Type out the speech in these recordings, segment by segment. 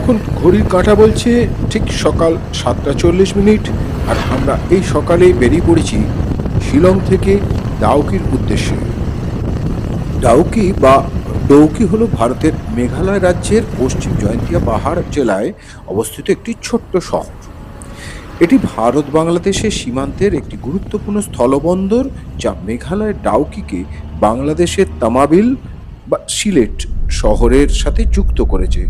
এখন ঘড়ির কাঁটা বলছে ঠিক সকাল 7:40, আর আমরা এই সকালে বেরিয়ে পড়েছি শিলং থেকে ডাউকির উদ্দেশ্যে। ডাউকি বা ডৌকি হলো ভারতের মেঘালয় রাজ্যের পশ্চিম জয়ন্তিয়া পাহাড় জেলায় অবস্থিত একটি ছোট্ট শহর। এটি ভারত বাংলাদেশের সীমান্তের একটি গুরুত্বপূর্ণ স্থলবন্দর, যা মেঘালয়ের ডাউকিকে বাংলাদেশের তামাবিল বা সিলেট শহরের সাথে যুক্ত করেছে।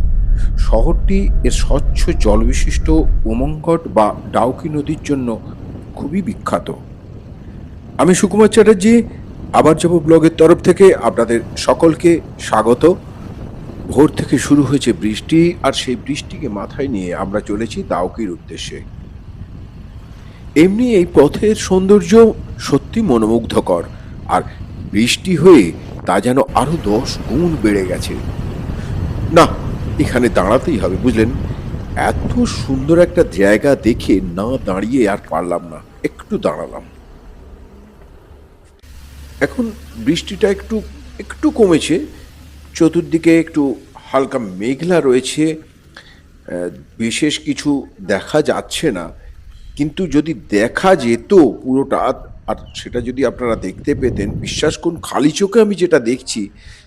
শহরটি এর স্বচ্ছ জলবিশিষ্ট উমঙ্গট বা ডাউকি নদীর জন্য খুবই বিখ্যাত। আমি সুকুমার চ্যাটার্জি, আবার যাব ব্লগের তরফ থেকে আপনাদের সকলকে স্বাগত। ভোর থেকে শুরু হয়েছে বৃষ্টি, আর সেই বৃষ্টিকে মাথায় নিয়ে আমরা চলেছি ডাউকির উদ্দেশ্যে। এমনি এই পথের সৌন্দর্য সত্যি মনোমুগ্ধকর, আর বৃষ্টি হয়ে তা যেন আরো 10 গুণ বেড়ে গেছে। না, এখানে দাঁড়াতেই হবে, বুঝলেন? এত সুন্দর একটা জায়গা দেখে না দাঁড়িয়ে আর পারলাম না, একটু দাঁড়ালাম। এখন বৃষ্টিটা একটু একটু কমেছে, চতুর্দিকে একটু হালকা মেঘলা রয়েছে, বিশেষ কিছু দেখা যাচ্ছে না। কিন্তু যদি দেখা যেত পুরোটা, আর সেটা যদি আপনারা দেখতে পেতেন, বিশ্বাস করুন খালি চোখে আমি যেটা দেখছি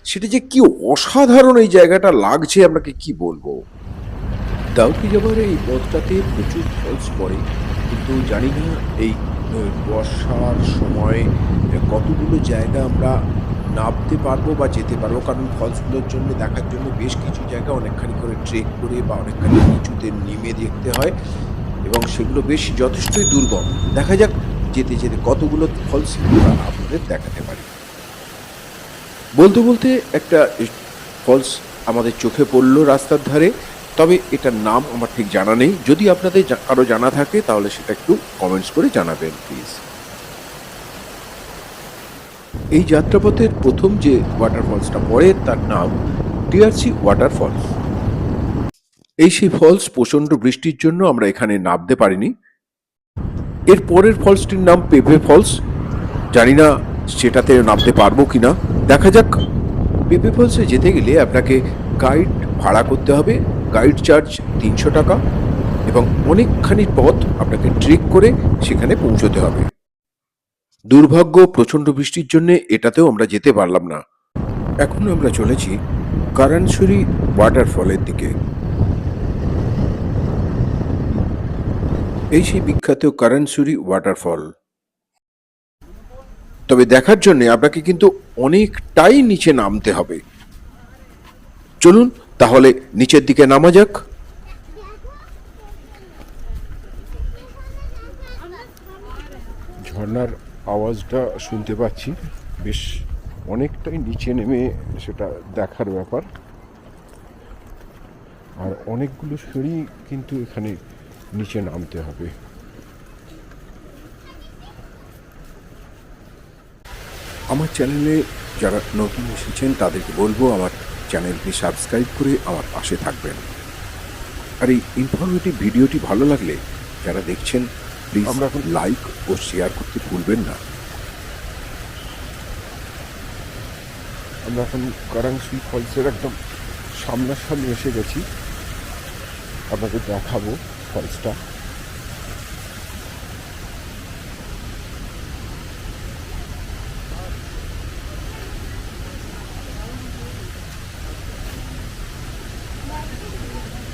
সেটা যে কি অসাধারণ এই জায়গাটা লাগছে, আপনাকে কি বলবো। ডাউকি যাবার এই পথটাতে প্রচুর ফলস পড়ে, কিন্তু জানি না এই বর্ষার সময় কতগুলো জায়গা আমরা নামতে পারবো বা যেতে পারবো, কারণ ফলসগুলোর জন্য দেখার জন্য বেশ কিছু জায়গা অনেকখানি করে ট্রেক করে বা অনেকখানি নিচুতে নেমে দেখতে হয়, এবং সেগুলো বেশ যথেষ্টই দুর্গম। দেখা যাক যেতে যেতে কতগুলো ফলস আমরা আপনাদের দেখাতে পারি। বলতে বলতে একটা ফলস আমাদের চোখে পড়লো রাস্তার ধারে, তবে এটার নাম আমার ঠিক জানা নেই। যদি আপনাদের কারো জানা থাকে তাহলে সেটা একটু কমেন্টস করে জানাবেন প্লিজ। এই যাত্রাপথের প্রথম যে ওয়াটারফলসটা পড়ে তার নাম টিআরসি ওয়াটারফলস। এই সেই ফলস, প্রচণ্ড বৃষ্টির জন্য আমরা এখানে নামতে পারিনি। এর পরের ফলসটির নাম পেপে ফলস, জানি না সেটাতে নামতে পারবো কিনা, দেখা যাক। পেপে ফলসে যেতে গেলে আপনাকে গাইড ভাড়া করতে হবে। গাইড চার্জ 300 টাকা, এবং অনেকখানি পথ আপনাকে ট্রেক করে সেখানে পৌঁছতে হবে। দুর্ভাগ্য, প্রচণ্ড বৃষ্টির জন্য এটাতেও আমরা যেতে পারলাম না। এখন আমরা চলেছি কারানসুরি ওয়াটারফলের দিকে। এই সেই বিখ্যাত কারানসুরি ওয়াটারফল, তবে দেখার জন্য আপনাকে কিন্তু অনেকটাই নিচে নামতে হবে। চলুন তাহলে নিচের দিকে নামা যাক। ঝর্ণার আওয়াজটা শুনতে পাচ্ছি, বেশ অনেকটাই নিচে নেমে সেটা দেখার ব্যাপার। আর অনেকগুলো সিঁড়ি কিন্তু এখানে নিচে নামতে হবে। আমার চ্যানেলে যারা নতুন এসেছেন তাদেরকে বলবো আমার চ্যানেলটি সাবস্ক্রাইব করে আমার পাশে থাকবেন। আর এই ইনফরমেটিভ ভিডিওটি ভালো লাগলে যারা দেখছেন প্লিজ আমরা লাইক ও শেয়ার করতে ভুলবেন না। আমরা এখন কারাংসুই ফলসের একদম সামনাসামনি এসে গেছি, আপনাকে দেখাবো ফলসটা।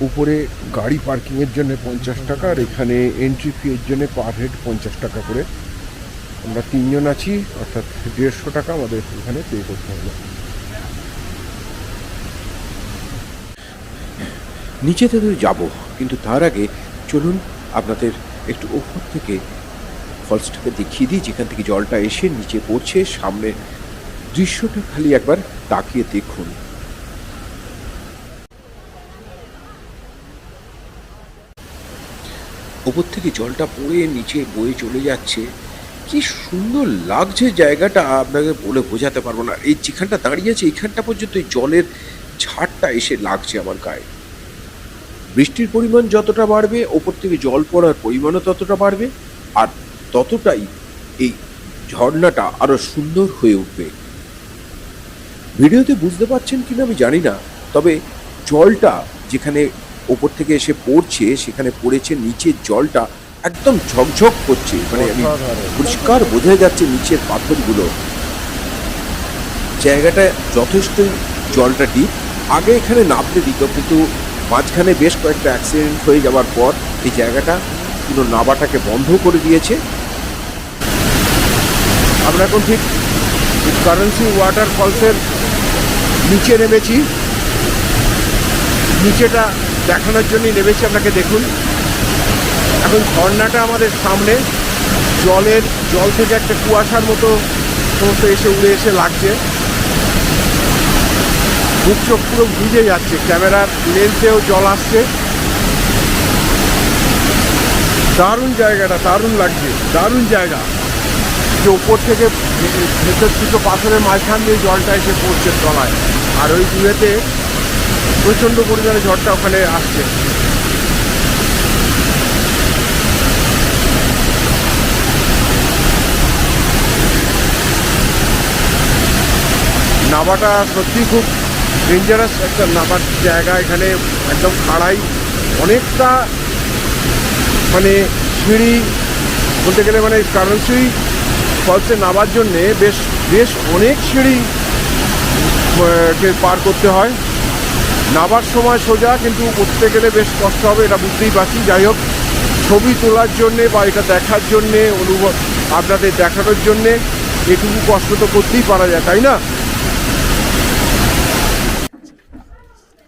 উপরে গাড়ি পার্কিংয়ের জন্য 50 টাকা, আর এখানে এন্ট্রি ফি এর জন্য পার হেড 50 টাকা করে। আমরা 3 জন আছি, অর্থাৎ 150 টাকা আমাদের এখানে পে করতে হবে। নিচেতে তো যাবো, কিন্তু তার আগে চলুন আপনাদের একটু উপর থেকে ফলসটাকে দেখিয়ে দিই, যেখান থেকে জলটা এসে নিচে পড়ছে। সামনে দৃশ্যটা খালি একবার তাকিয়ে দেখুন। উপর থেকে জলটা পড়ে নিচে বয়ে চলে যাচ্ছে, কি সুন্দর লাগছে জায়গাটা, আপনাকে বলে বোঝাতে পারবো না। এই যেখানটা দাঁড়িয়ে আছে এইখানটা পর্যন্ত এই জলের ঝাড়টা এসে লাগছে আমার গায়ে। বৃষ্টির পরিমাণ যতটা বাড়বে, ওপর থেকে জল পড়ার পরিমাণও ততটা বাড়বে, আর ততটাই এই ঝর্ণাটা আরো সুন্দর হয়ে উঠবে। ভিডিওতে বুঝতে পারছেন কিনা আমি জানি না, তবে জলটা যেখানে ওপর থেকে এসে পড়ছে, সেখানে পড়েছে, নিচের জলটা একদম ঝকঝক করছে, মানে আমি পরিষ্কার বোঝা যাচ্ছে নিচের পাথরগুলো। জায়গাটা যথেষ্ট জলটা ডিপ। আগে এখানে নামতে দিত, কিন্তু মাঝখানে বেশ কয়েকটা অ্যাক্সিডেন্ট হয়ে যাওয়ার পর এই জায়গাটা পুরো নাবাটাকে বন্ধ করে দিয়েছে। আমরা এখন ঠিক কারেন্সি ওয়াটারফলসের নিচে নেমেছি। নিচেটা দেখানোর জন্যই নেমেছি আপনাকে। দেখুন, এখন ঝর্ণাটা আমাদের সামনে, জল থেকে একটা কুয়াশার মতো সমস্ত এসে উড়ে এসে লাগছে। মুখ চোখ পুরো ভিজে যাচ্ছে, ক্যামেরার লেন্সেও জল আসছে। দারুণ জায়গাটা, দারুণ লাগছে, দারুণ জায়গা। যে ওপর থেকে ভেতর দুটো পাথরের মাঝখান দিয়ে জলটা এসে পড়ছে তলায়, আর ওই দূরেতে প্রচণ্ড পরিমাণে ঝড়টা ওখানে আসছে। নাবাটা সত্যি খুব ডেঞ্জারাস একটা নাবার জায়গা। এখানে একদম খাড়াই, অনেকটা মানে সিঁড়ি বলতে গেলে, মানে কারেন্সি ফলসে নামার জন্যে বেশ অনেক সিঁড়ি কে পার করতে হয়। নামার সময় সোজা, কিন্তু উঠতে গেলে বেশ কষ্ট হবে, এটা বুঝতেই পারছি। যাই হোক, ছবি তোলার জন্যে বা এটা দেখার জন্যে, অনুভব আপনাদের দেখানোর জন্যে এটুকু কষ্ট তো করতেই পারা যায়, তাই না?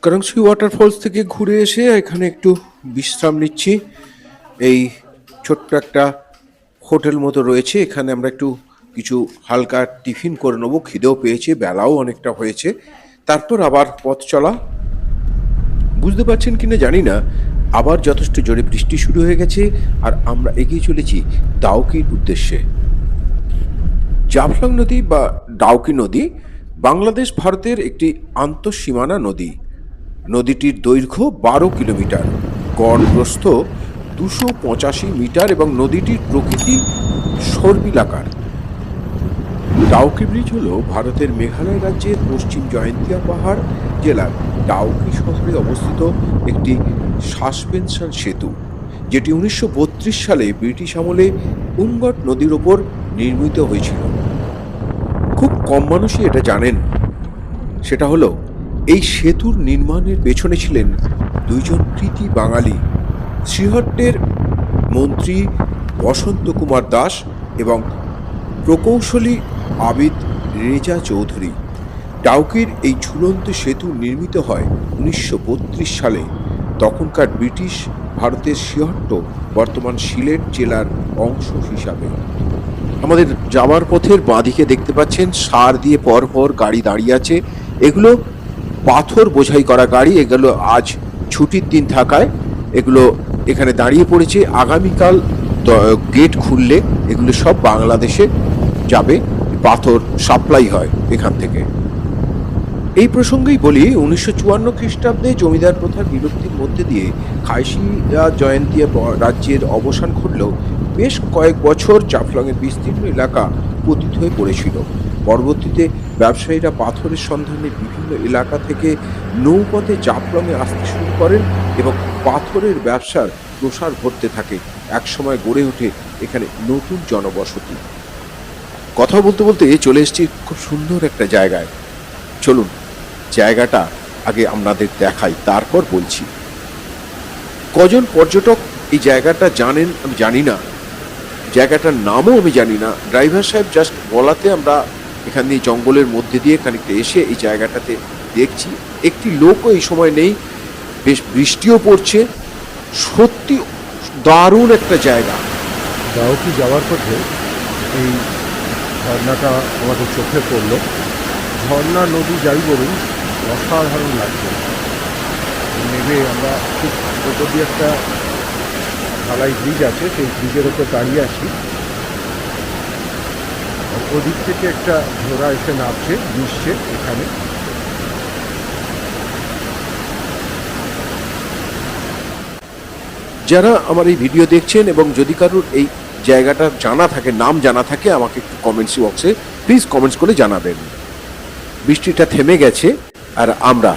কারেন্সি ওয়াটারফলস থেকে ঘুরে এসে এখানে একটু বিশ্রাম নিচ্ছি। এই ছোট্ট একটা হোটেল মতো রয়েছে, এখানে আমরা একটু কিছু হালকা টিফিন করে নেবো। খিদেও পেয়েছে, বেলাও অনেকটা হয়েছে। তারপর আবার পথ চলা। বুঝতে পারছেন কিনা জানি না, আবার যথেষ্ট জোরে বৃষ্টি শুরু হয়ে গেছে, আর আমরা এগিয়ে চলেছি ডাউকির উদ্দেশ্যে। জাফলং নদী বা ডাউকি নদী বাংলাদেশ ভারতের একটি আন্তঃসীমানা নদী। নদীটির দৈর্ঘ্য 12 কিলোমিটার, গড় প্রস্থ 285 মিটার এবং নদীটির প্রকৃতি সর্পিলাকার। ডাউকি ব্রিজ হল ভারতের মেঘালয় রাজ্যের পশ্চিম জয়ন্তিয়া পাহাড় জেলার ডাউকি শহরে অবস্থিত একটি সাসপেনশন সেতু, যেটি 1932 সালে ব্রিটিশ আমলে উমগট নদীর ওপর নির্মিত হয়েছিল। খুব কম মানুষই এটা জানেন। সেটা হলো, এই সেতুর নির্মাণের পেছনে ছিলেন দুইজন কৃতি বাঙালি, শ্রীহট্টের মন্ত্রী বসন্ত কুমার দাস এবং প্রকৌশলী আবিদ রেজা চৌধুরী। ডাউকির এই ঝুলন্ত সেতু নির্মিত হয় 1932 সালে। তখনকার ব্রিটিশ ভারতের শ্রীহট্ট বর্তমান সিলেট জেলার অংশ হিসাবে। আমাদের যাওয়ার পথের বাঁদিকে দেখতে পাচ্ছেন সার দিয়ে পরপর গাড়ি দাঁড়িয়ে আছে। এগুলো পাথর বোঝাই করা গাড়ি। এগুলো আজ ছুটির দিন থাকায় এগুলো এখানে দাঁড়িয়ে পড়েছে। আগামীকাল গেট খুললে এগুলো সব বাংলাদেশে যাবে, পাথর সাপ্লাই হয় এখান থেকে। এই প্রসঙ্গেই বলি, 1954 খ্রিস্টাব্দে জমিদার প্রথার বিলুপ্তির মধ্যে দিয়ে খাইশিয়া জয়ন্তিয়া রাজ্যের অবসান ঘটলেও বেশ কয়েক বছর জাফলংয়ের বিস্তীর্ণ এলাকা পতিত হয়ে পড়েছিল। পরবর্তীতে ব্যবসায়ীরা পাথরের সন্ধানে বিভিন্ন এলাকা থেকে নৌপথে জাফলংয়ে আসতে শুরু করেন এবং পাথরের ব্যবসার প্রসার ঘটতে থাকে। একসময় গড়ে ওঠে এখানে নতুন জনবসতি। কথা বলতে বলতে চলে এসেছি খুব সুন্দর একটা জায়গায়। চলুন জায়গাটা আগে আপনাদের দেখাই, তারপর বলছি। কজন পর্যটক এই জায়গাটা জানেন আমি জানি না, জায়গাটার নামও আমি জানি না। ড্রাইভার সাহেব জাস্ট বলাতে আমরা এখান দিয়ে জঙ্গলের মধ্যে দিয়ে খানিকটা এসে এই জায়গাটাতে দেখছি। একটি লোকও এই সময় নেই, বেশ বৃষ্টিও পড়ছে। সত্যি দারুণ একটা জায়গা। ডাউকি যাওয়ার পথে এই ঝর্ণাটা আমাদের চোখে পড়লো। ঝর্ণা নদী যাই বলুন, অসাধারণ লাগছে। নেমে আমরা খুব ওপর দিয়ে একটা ঢালাই ব্রিজ আছে, সেই ব্রিজের ওপর দাঁড়িয়ে আছি। ওদিক থেকে একটা ঘোড়া এসে নামছে, মিশছে এখানে। যারা আমার এই ভিডিও দেখছেন এবং যদি কারোর এই জায়গাটা জানা থাকে, নাম জানা থাকে, আমাকে একটু কমেন্টস বক্সে প্লিজ কমেন্টস করে জানাবেন। বৃষ্টিটা থেমে গেছে আর আমরা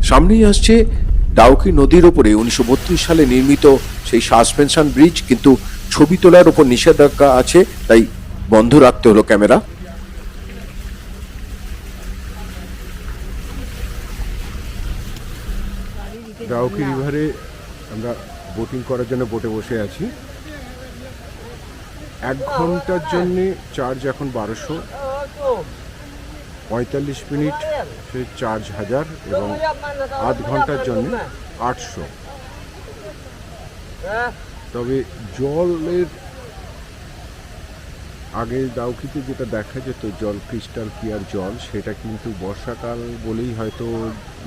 সামনেই আসছে ডাউকি নদীর ওপরে 1932 সালে নির্মিত সেই সাসপেনশন ব্রিজ, কিন্তু ছবি তোলার ওপর নিষেধাজ্ঞা আছে, তাই বন্ধ রাখতে হলো ক্যামেরা। ডাউকি রিভারে আমরা বোটিং করার জন্য বোটে বসে আছি। 1 ঘন্টার জন্যে চার্জ এখন 1200, 45 মিনিট সে চার্জ 1000 এবং আধ ঘন্টার জন্য 800। তবে জলের আগে ডাউকিতে যেটা দেখা যেত জল ক্রিস্টাল ক্লিয়ার জল, সেটা কিন্তু বর্ষাকাল বলেই হয়তো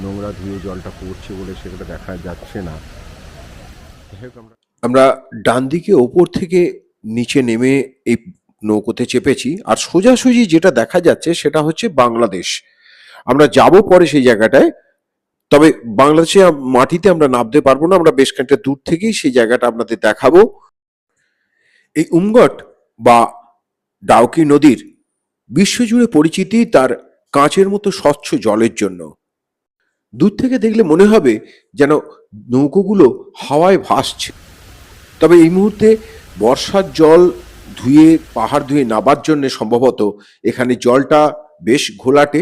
নোংরা ধুয়ে জলটা পড়ছে বলে সেটা দেখা যাচ্ছে না। আমরা ডান দিকে ওপর থেকে নিচে নেমে এই নৌকোতে চেপেছি, আর সোজাসুজি যেটা দেখা যাচ্ছে সেটা হচ্ছে বাংলাদেশ। আমরা যাব পরে সেই জায়গাটায়, তবে বাংলাদেশে মাটিতে আমরা নামতে পারবো না, আমরা বেশ খানিকটা দূর থেকেই সেই জায়গাটা আপনাদের দেখাবো। এই উমগট বা ডাউকি নদীর বিশ্বজুড়ে পরিচিতি তার কাঁচের মতো স্বচ্ছ জলের জন্য। দূর থেকে দেখলে মনে হবে যেন নৌকোগুলো হাওয়ায় ভাসছে। তবে এই মুহূর্তে বর্ষার জল ধুয়ে পাহাড় ধুয়ে নাবার জন্য সম্ভবত এখানে জলটা বেশ ঘোলাটে।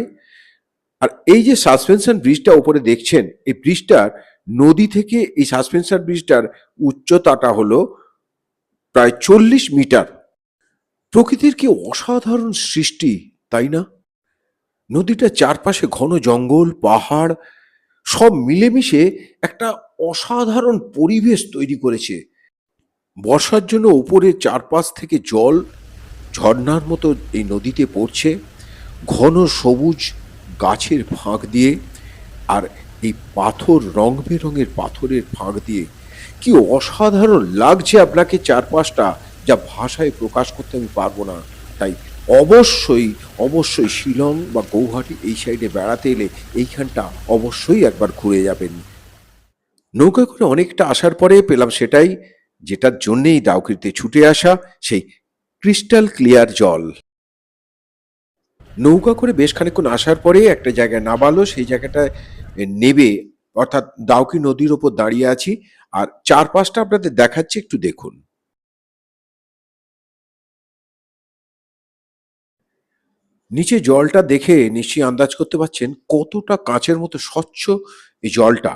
আর এই যে সাসপেনশন ব্রিজটা উপরে দেখছেন, এই ব্রিজটার নদী থেকে এই সাসপেনশন ব্রিজটার উচ্চতাটা হলো প্রায় 40 মিটার। প্রকৃতির কি অসাধারণ সৃষ্টি, তাই না? নদীটার চারপাশে ঘন জঙ্গল, পাহাড় সব মিলেমিশে একটা অসাধারণ পরিবেশ তৈরি করেছে। বর্ষার জন্য উপরের চারপাশ থেকে জল ঝর্ণার মতো এই নদীতে পড়ছে, ঘন সবুজ গাছের ফাঁক দিয়ে, আর এই পাথর রং বেরঙের পাথরের ফাঁক দিয়ে কি অসাধারণ লাগছে আপনাকে চারপাশটা, যা ভাষায় প্রকাশ করতে আমি পারবো না। তাই অবশ্যই অবশ্যই শিলং বা গৌহাটি এই সাইডে বেড়াতে এলে এইখানটা অবশ্যই একবার ঘুরে যাবেন। নৌকা করে অনেকটা আসার পরে পেলাম সেটাই, যেটার জন্যেই ডাউকিতে ছুটে আসা, সেই ক্রিস্টাল ক্লিয়ার জল। নৌকা করে বেশ খানিকক্ষণ আসার পরে একটা জায়গায় নামালো, সেই জায়গাটায় নেবে, অর্থাৎ ডাউকি নদীর ওপর দাঁড়িয়ে আছি, আর চারপাশটা আপনাদের দেখাচ্ছি, একটু দেখুন। নিচে জলটা দেখে নিশ্চয়ই আন্দাজ করতে পারছেন কতটা কাঁচের মতো স্বচ্ছ এই জলটা।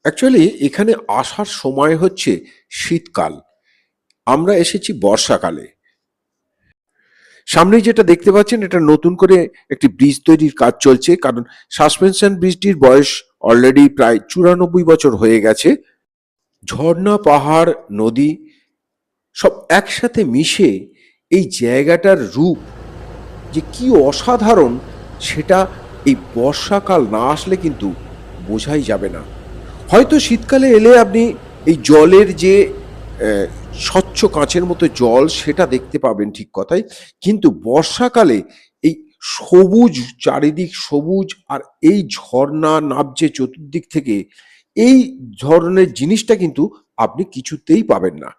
অ্যাকচুয়ালি এখানে আসার সময় হচ্ছে শীতকাল, আমরা এসেছি বর্ষাকালে। সামনে যেটা দেখতে পাচ্ছেন এটা নতুন করে একটি ব্রিজ তৈরির কাজ চলছে, কারণ সাসপেনশন ব্রিজটির বয়স অলরেডি প্রায় 94 বছর হয়ে গেছে। ঝর্ণা, পাহাড়, নদী সব একসাথে মিশে এই জায়গাটার রূপ যে কি অসাধারণ, সেটা এই বর্ষাকাল না আসলে কিন্তু বোঝাই যাবে না। হয়তো শীতকালে এলে আপনি এই জলের যে স্বচ্ছ কাঁচের মতো জল সেটা দেখতে পাবেন, ঠিক কথাই, কিন্তু বর্ষাকালে এই সবুজ, চারিদিক সবুজ, আর এই ঝর্ণা নামছে চতুর্দিক থেকে, এই ধরনের জিনিসটা কিন্তু আপনি কিছুতেই পাবেন না।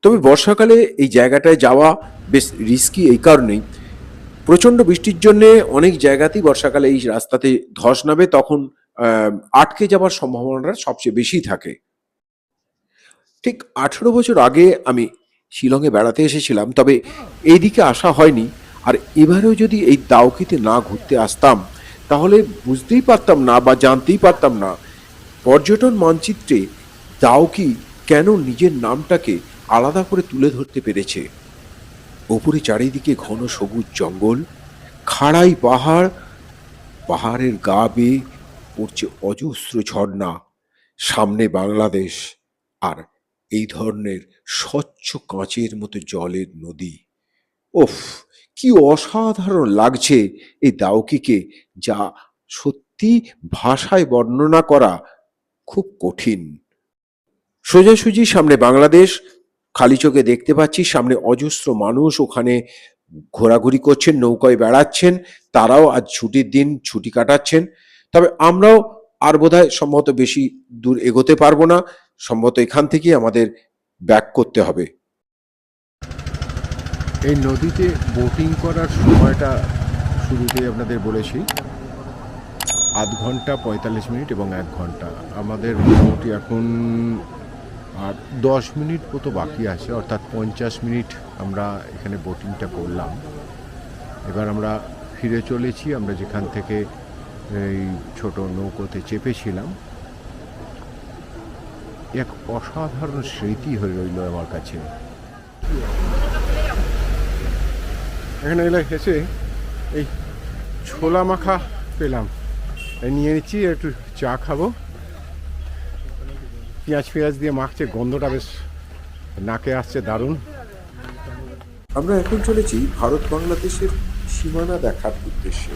তবে বর্ষাকালে এই জায়গাটায় যাওয়া বেশ রিস্কি এই কারণেই, প্রচণ্ড বৃষ্টির জন্য অনেক জায়গাতেই বর্ষাকালে এই রাস্তাতে ধস নামে, তখন আটকে যাওয়ার সম্ভাবনাটা সবচেয়ে বেশি থাকে। ঠিক 18 বছর আগে আমি শিলংয়ে বেড়াতে এসেছিলাম, তবে এইদিকে আসা হয়নি। আর এবারেও যদি এই ডাউকিতে না ঘুরতে আসতাম তাহলে বুঝতেই পারতাম না বা জানতেই পারতাম না পর্যটন মানচিত্রে ডাউকি কেন নিজের নামটাকে আলাদা করে তুলে ধরতে পেরেছে। ওপরে চারিদিকে ঘন সবুজ জঙ্গল, খাড়াই পাহাড়, পাহাড়ের গা বেয়ে পড়ছে অজস্র ঝর্ণা, সামনে বাংলাদেশ, আর এই ধরনের স্বচ্ছ কাঁচের মতো জলের নদী। ওফ, কি অসাধারণ লাগছে এই ডাউকিকে, যা সত্যি ভাষায় বর্ণনা করা খুব কঠিন। সোজাসুজি সামনে বাংলাদেশ, খালি চোখে দেখতে পাচ্ছি সামনে অজস্র মানুষ ওখানে ঘোরাঘুরি করছেন, নৌকায় বেড়াচ্ছেন, তারাও আজ ছুটির দিন ছুটি কাটাচ্ছেন। তবে আমরাও আর বোধহয় সম্ভবত বেশি দূর এগোতে পারবো না, সম্ভবত এখান থেকেই আমাদের ব্যাক করতে হবে। এই নদীতে বোটিং করার সময়টা শুরুতেই আপনাদের বলেছি, 0.5 ঘন্টা 45 মিনিট এবং 1 ঘন্টা। আমাদের মোটামুটি এখন আর 10 মিনিট মতো বাকি আছে, অর্থাৎ 50 মিনিট আমরা এখানে বোটিংটা করলাম। এবার আমরা ফিরে চলেছি আমরা যেখান থেকে এই ছোট নৌকোতে চেপেছিলাম। এক অসাধারণ স্মৃতি হয়ে রইল আমার কাছে। এখানে এলে এসে এই ছোলা মাখা পেলাম, নিয়ে নিচ্ছি, একটু চা খাবো। পেঁয়াজ দিয়ে মাখছে, গন্ধটা বেশ নাকে আসছে, দারুণ। আমরা এখন চলেছি ভারত বাংলাদেশের সীমানা দেখার উদ্দেশ্যে।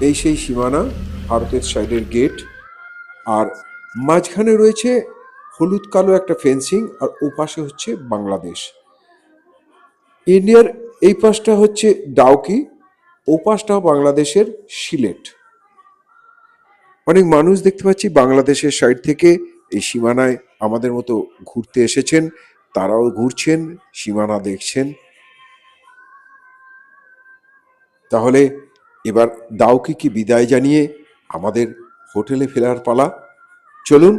এই সেই সীমানা, ভারতের সাইডের গেট, আর মাঝখানে রয়েছে হলুদ কালো একটা ফেন্সিং, আর ওপাশে হচ্ছে বাংলাদেশ। ইন্ডিয়ার এই পাশটা হচ্ছে ডাউকি, ও পাশটা বাংলাদেশের সিলেট। অনেক মানুষ দেখতে পাচ্ছি বাংলাদেশের সাইড থেকে এই সীমানায় আমাদের মতো ঘুরতে এসেছেন, তারাও ঘুরছেন, সীমানা দেখছেন। তাহলে এবার ডাউকিকে বিদায় জানিয়ে আমাদের হোটেলে ফেরার পালা। চলুন।